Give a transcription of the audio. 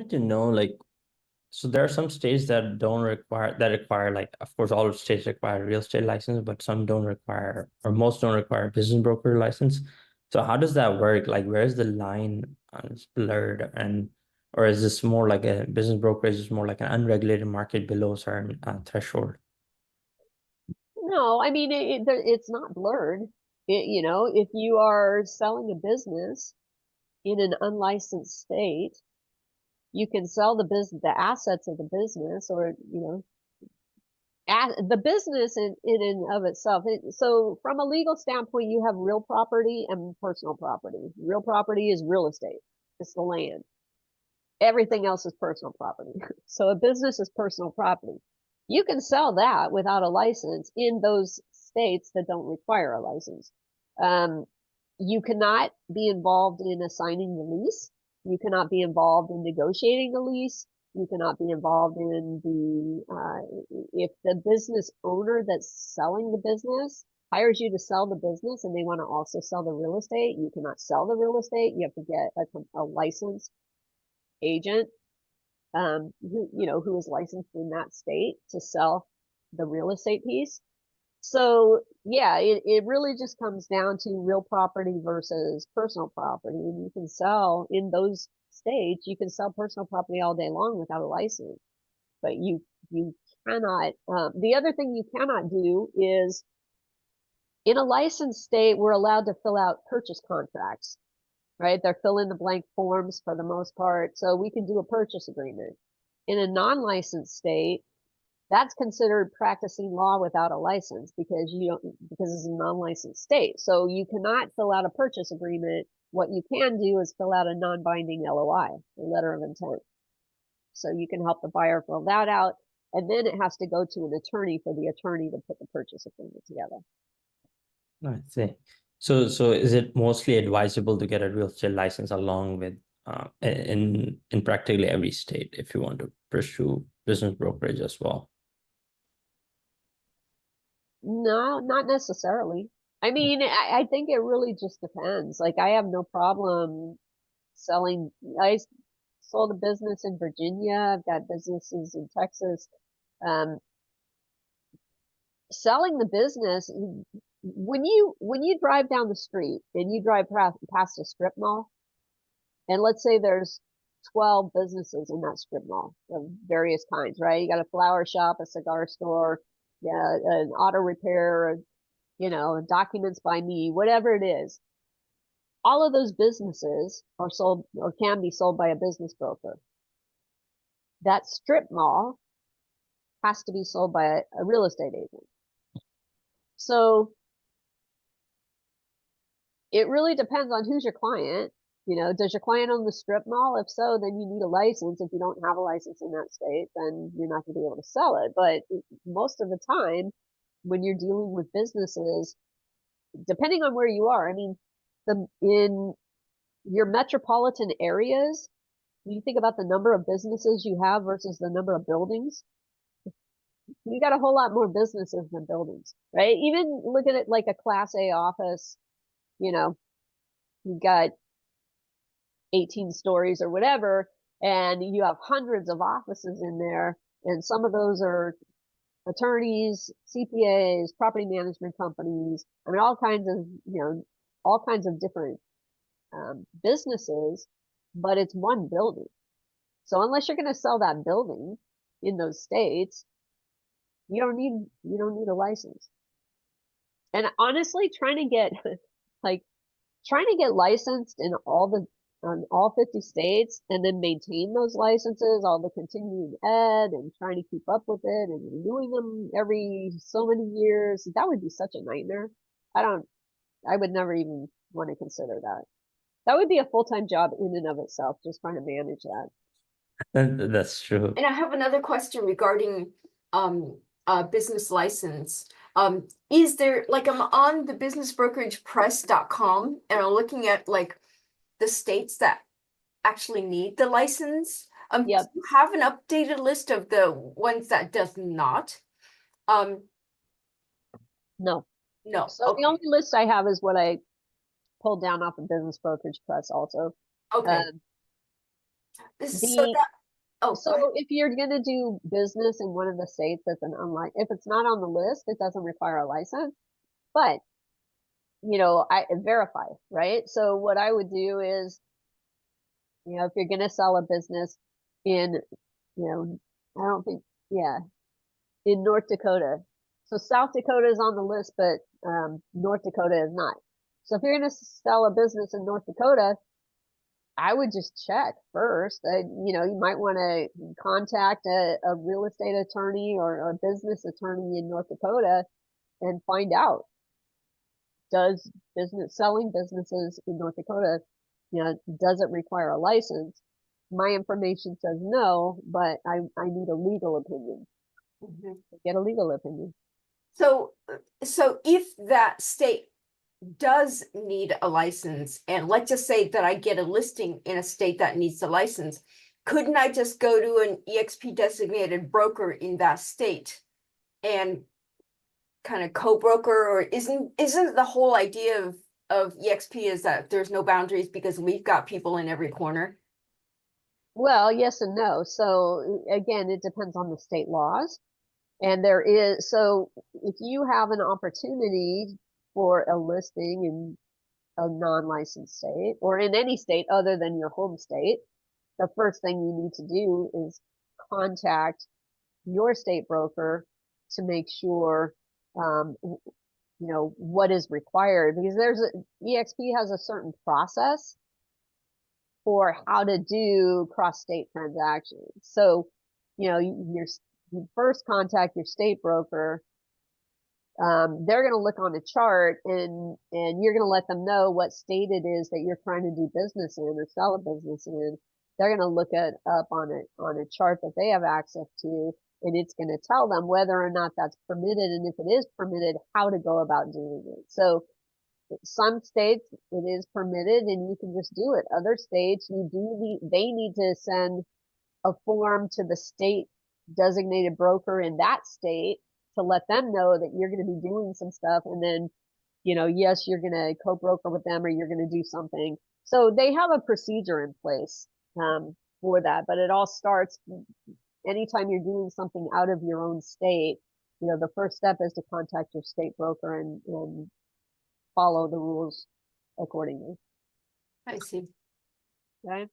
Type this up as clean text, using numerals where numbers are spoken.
wanted to know, like, so there are some states that require, like, of course, all states require a real estate license, but some don't require, or most don't require a business broker license. So how does that work? Like, where's the line? It's blurred, or is this more like a business brokerage is more like an unregulated market below a certain threshold? No, I mean, it's not blurred. If you are selling a business in an unlicensed state, you can sell the assets of the business, or, the business in and of itself. So from a legal standpoint, you have real property and personal property. Real property is real estate. It's the land. Everything else is personal property. So a business is personal property. You can sell that without a license in those states that don't require a license. You cannot be involved in assigning the lease. You cannot be involved in negotiating the lease. You cannot be involved in if the business owner that's selling the business hires you to sell the business and they want to also sell the real estate, you cannot sell the real estate. You have to get a licensed agent, who is licensed in that state to sell the real estate piece. So yeah, it really just comes down to real property versus personal property. And you can sell in those states, you can sell personal property all day long without a license, but you cannot. The other thing you cannot do is, in a licensed state, we're allowed to fill out purchase contracts, right? They're fill in the blank forms for the most part. So we can do a purchase agreement. In a non-licensed state, that's considered practicing law without a license because it's a non-licensed state. So you cannot fill out a purchase agreement. What you can do is fill out a non-binding LOI, a letter of intent. So you can help the buyer fill that out, and then it has to go to an attorney for the attorney to put the purchase agreement together. I see. So is it mostly advisable to get a real estate license along with in practically every state if you want to pursue business brokerage as well? No, not necessarily. I mean, I think it really just depends. Like, I have no problem selling. I sold a business in Virginia. I've got businesses in Texas. Um, Selling the business, when you drive down the street and you drive past a strip mall, and let's say there's 12 businesses in that strip mall of various kinds, right? You got a flower shop, a cigar store, yeah, an auto repair, documents by me, whatever it is. All of those businesses are sold or can be sold by a business broker. That strip mall has to be sold by a real estate agent. So it really depends on who's your client. Does your client own the strip mall? If so, then you need a license. If you don't have a license in that state, then you're not going to be able to sell it. But most of the time, when you're dealing with businesses, depending on where you are, I mean, in your metropolitan areas, you think about the number of businesses you have versus the number of buildings. You got a whole lot more businesses than buildings, right? Even look at it like a Class A office, you got 18 stories or whatever, and you have hundreds of offices in there, and some of those are attorneys, CPAs, property management companies. I mean, all kinds of different businesses, but it's one building. So unless you're going to sell that building in those states, you don't need a license. And honestly, trying to get licensed in all 50 states and then maintain those licenses, all the continuing ed, and trying to keep up with it and renewing them every so many years, that would be such a nightmare. I would never even want to consider that. That would be a full-time job in and of itself, just trying to manage that. That's true. And I have another question regarding business license. Is there, like, I'm on the businessbrokeragepress.com and I'm looking at like the states that actually need the license. Yep. Do you have an updated list of the ones that does not? No. So Okay. the only list I have is what I pulled down off of Business Brokerage Press also. Okay. So Oh, go ahead. So if you're gonna do business in one of the states that's an unlike, if it's not on the list, it doesn't require a license. But, I verify, right? So what I would do is, if you're gonna sell a business in, I don't think, yeah, in North Dakota. So South Dakota is on the list, but North Dakota is not. So if you're gonna sell a business in North Dakota, I would just check first. You might want to contact a real estate attorney or a business attorney in North Dakota and find out, does selling businesses in North Dakota, does it require a license? My information says no, but I need a legal opinion. Mhm. Get a legal opinion. So, so if that state does need a license, and let's just say that I get a listing in a state that needs a license, couldn't I just go to an EXP designated broker in that state and kind of co-broker? Or isn't the whole idea of EXP is that there's no boundaries because we've got people in every corner? Well, yes and no. So again, it depends on the state laws. And so if you have an opportunity for a listing in a non-licensed state or in any state other than your home state, the first thing you need to do is contact your state broker to make sure, what is required, because EXP has a certain process for how to do cross-state transactions. So, you first contact your state broker. They're going to look on the chart and you're going to let them know what state it is that you're trying to do business in or sell a business in. They're going to look it up on a chart that they have access to, and it's going to tell them whether or not that's permitted, and if it is permitted, how to go about doing it. So some states it is permitted and you can just do it. Other states they need to send a form to the state designated broker in that state to let them know that you're going to be doing some stuff, and then yes, you're going to co-broker with them or you're going to do something. So they have a procedure in place for that, but it all starts anytime you're doing something out of your own state. The first step is to contact your state broker and follow the rules accordingly. I see. Okay.